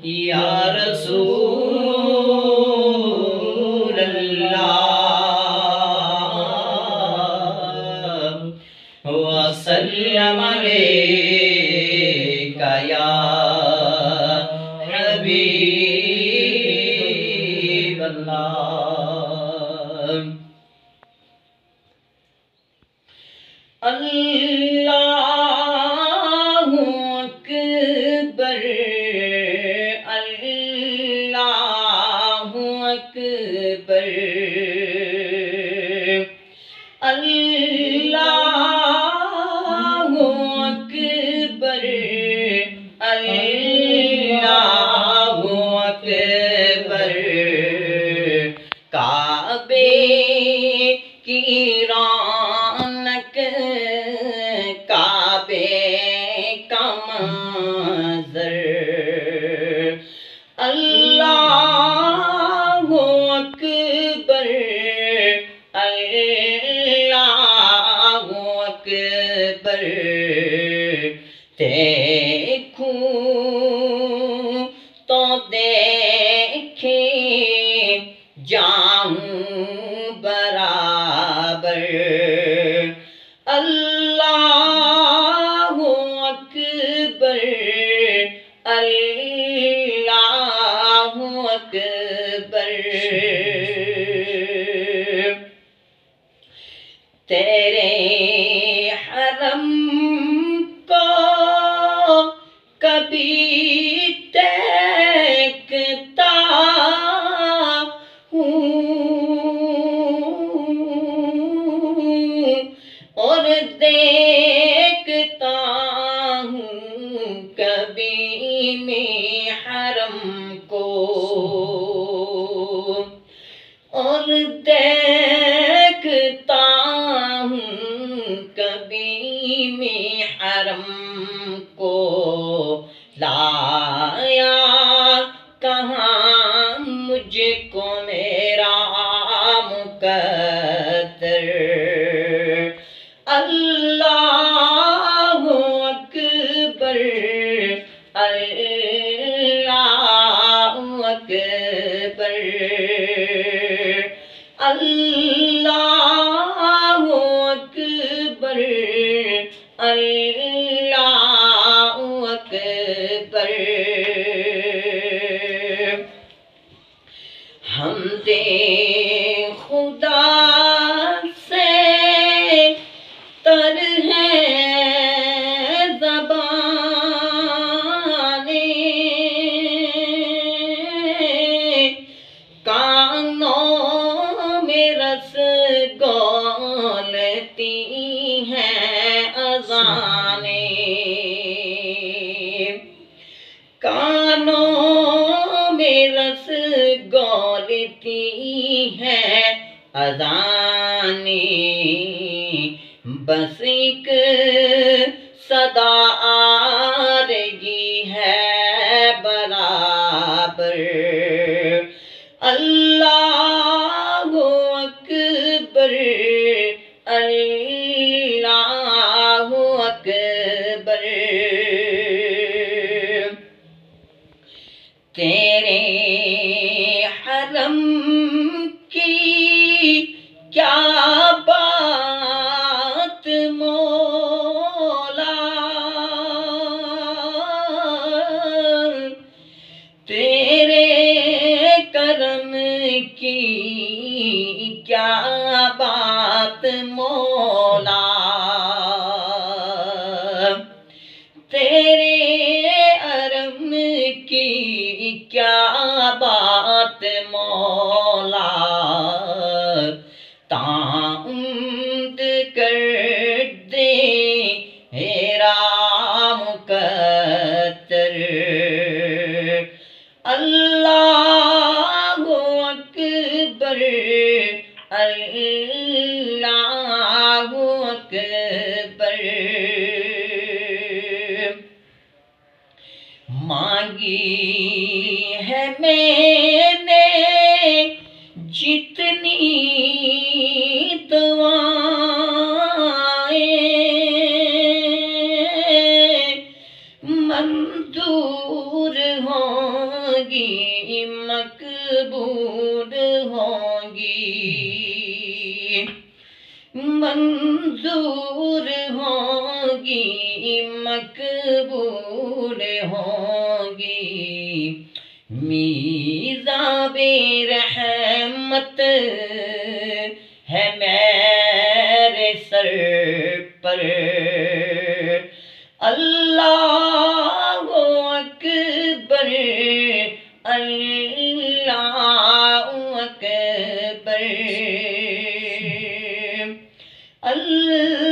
یا رسول اللہ وسلم علیک یا حبیب اللہ اللہ اکبر اللہ اکبر اللہ اکبر اللہ اکبر کعبے کی رونق کعبے کا منظر اللہ اکبر اللہ اکبر دیکھوں تو دیکھے جاؤں برابر اللہ اکبر اللہ اکبر تیرے حرم کو کبھی دیکھتا اور دیکھتا ہوں کبھی میں حرم کو اور دیکھتا ہوں کبھی میں حرم کو لایا کہاں مجھ کو میرا مقدر اللہ اکبر اللہ اکبر اللہ اکبر اللہ اکبر حمد خدا سے تر ہے زبانیں کانوں میں رس گولتی ہیں اذانیں کانوں میں رس گولتی ہیں اذانیں بس ایک صدا آ رہی ہے برابر اللہ اکبر اللہ اکبر تیرے حرم کی کیا بات مولا تیرے کرم کی کیا بات مولا تیرے حرم کی کیا بات مولا تعمد کر دے میرا مقدر اللہ اکبر اللہ اکبر مانگی ہے میں نے جتنی دعائیں منظور ہوں گی مقبول ہوں گی منظور ہوں گی مقبول ہوں گی میزاب رحمت ہے میرے سر پر اللہ اکبر اللہ اکبر اللہ